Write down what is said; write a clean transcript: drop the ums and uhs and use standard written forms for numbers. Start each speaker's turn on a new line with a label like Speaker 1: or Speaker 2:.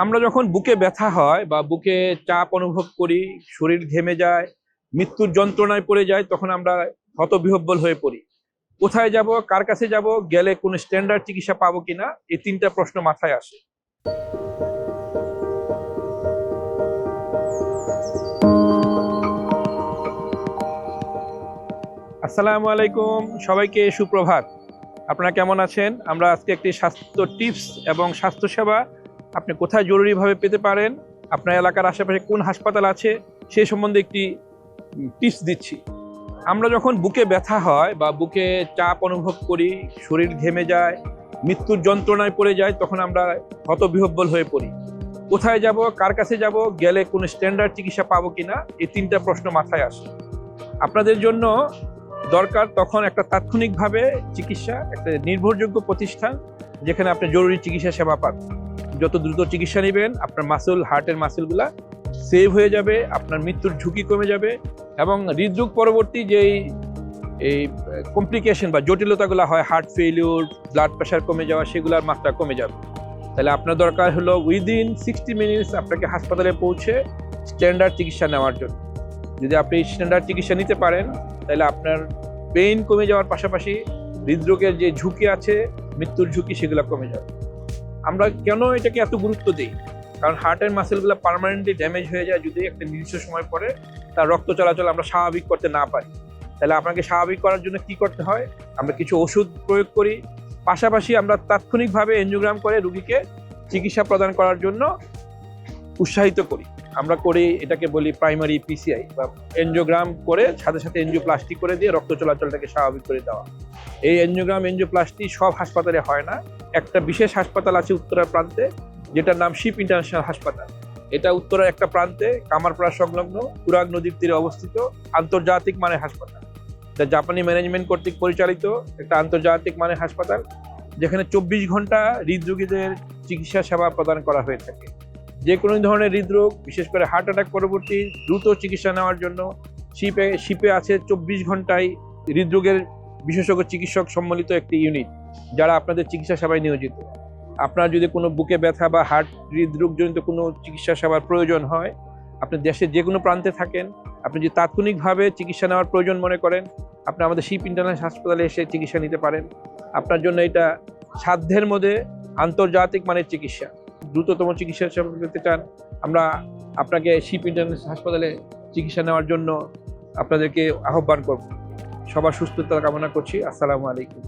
Speaker 1: আমরা যখন বুকে ব্যথা হয় বা বুকে চাপ অনুভব করি, শরীর ঘেমে যায়, মৃত্যুর যন্ত্রণায় পড়ে যায়, তখন আমরা হতবিহ্বল হয়ে পড়ি। কোথায় যাব, কার কাছে যাব, গেলে কোনো স্ট্যান্ডার্ড চিকিৎসা পাবো কিনা, এই তিনটা প্রশ্ন মাথায় আসে। আসসালামু আলাইকুম, সবাইকে সুপ্রভাত। আপনারা কেমন আছেন? আমরা আজকে একটি স্বাস্থ্য টিপস এবং স্বাস্থ্যসেবা আপনি কোথায় জরুরিভাবে পেতে পারেন, আপনার এলাকার আশেপাশে কোন হাসপাতাল আছে সে সম্বন্ধে একটি টিপস দিচ্ছি। আমরা যখন বুকে ব্যথা হয় বা বুকে চাপ অনুভব করি, শরীর ঘেমে যায়, মৃত্যুর যন্ত্রণায় পড়ে যায়, তখন আমরা হতবিহ্বল হয়ে পড়ি। কোথায় যাব, কার কাছে যাব, গেলে কোনো স্ট্যান্ডার্ড চিকিৎসা পাবো কিনা, এই তিনটা প্রশ্ন মাথায় আসে। আপনাদের জন্য দরকার তখন একটা তাৎক্ষণিকভাবে চিকিৎসা, একটা নির্ভরযোগ্য প্রতিষ্ঠান যেখানে আপনি জরুরি চিকিৎসা সেবা পান। যত দ্রুত চিকিৎসা নেবেন, আপনার হার্টের মাসেলগুলা সেভ হয়ে যাবে, আপনার মৃত্যুর ঝুঁকি কমে যাবে এবং হৃদরোগ পরবর্তী যেই কমপ্লিকেশন বা জটিলতাগুলো হয়, হার্ট ফেইলিউর, ব্লাড প্রেশার কমে যাওয়া, সেগুলোর মাত্রা কমে যাবে। তাহলে আপনার দরকার হলো উইদিন 60 মিনিটস আপনাকে হাসপাতালে পৌঁছে স্ট্যান্ডার্ড চিকিৎসা নেওয়ার জন্য। যদি আপনি স্ট্যান্ডার্ড চিকিৎসা নিতে পারেন, তাহলে আপনার পেইন কমে যাওয়ার পাশাপাশি হৃদরোগের যে ঝুঁকি আছে, মৃত্যুর ঝুঁকি, সেগুলো কমে যাবে। আমরা কেন এটাকে এত গুরুত্ব দিই? কারণ হার্টের মাসেলগুলো পার্মানেন্টলি ড্যামেজ হয়ে যায় যদি একটা নির্দিষ্ট সময় পরে তার রক্ত চলাচল আমরা স্বাভাবিক করতে না পারি। তাহলে আপনাকে স্বাভাবিক করার জন্য কি করতে হয়? আমরা কিছু ওষুধ প্রয়োগ করি, পাশাপাশি আমরা তাৎক্ষণিকভাবে এনজিওগ্রাম করে রোগীকে চিকিৎসা প্রদান করার জন্য উৎসাহিত করি। আমরা করি, এটাকে বলি প্রাইমারি পিসিআই বা এনজিওগ্রাম করে সাথে সাথে এনজিওপ্লাস্টি করে দিয়ে রক্ত চলাচলটাকে স্বাভাবিক করে দেওয়া। এই এনজিওগ্রাম এনজিওপ্লাস্টি সব হাসপাতালে হয় না। একটা বিশেষ হাসপাতাল আছে উত্তরার প্রান্তে, যেটার নাম শিপ ইন্টারন্যাশনাল হাসপাতাল। এটা উত্তরার একটা প্রান্তে কামারপাড়া সংলগ্ন তুরাগ নদীর তীরে অবস্থিত আন্তর্জাতিক মানের হাসপাতাল। এটা জাপানি ম্যানেজমেন্ট কর্তৃক পরিচালিত একটা আন্তর্জাতিক মানের হাসপাতাল, যেখানে 24 ঘন্টা হৃদরোগীদের চিকিৎসা সেবা প্রদান করা হয়ে থাকে। যে কোনো ধরনের হৃদরোগ, বিশেষ করে হার্ট অ্যাটাক পরবর্তী দ্রুত চিকিৎসা নেওয়ার জন্য শিপে আছে 24 ঘন্টায় হৃদরোগের বিশেষজ্ঞ চিকিৎসক সম্মিলিত একটি ইউনিট, যারা আপনাদের চিকিৎসা সেবায় নিয়োজিত। আপনার যদি কোনো বুকে ব্যথা বা হৃদরোগজনিত কোনো চিকিৎসা সেবার প্রয়োজন হয়, আপনি দেশের যে কোনো প্রান্তে থাকেন, আপনি যদি তাৎক্ষণিকভাবে চিকিৎসা নেওয়ার প্রয়োজন মনে করেন, আপনি আমাদের শিপ ইন্টারন্যাশনাল হাসপাতালে এসে চিকিৎসা নিতে পারেন। আপনার জন্য এটা সাধ্যের মধ্যে আন্তর্জাতিক মানের চিকিৎসা। দ্রুততম চিকিৎসা সেবা পেতে চান, আমরা আপনাকে শিপ ইন্টারন্যাশনাল হাসপাতালে চিকিৎসা নেওয়ার জন্য আপনাদেরকে আহ্বান করব। সবার সুস্থতা কামনা করছি। আসসালামু আলাইকুম।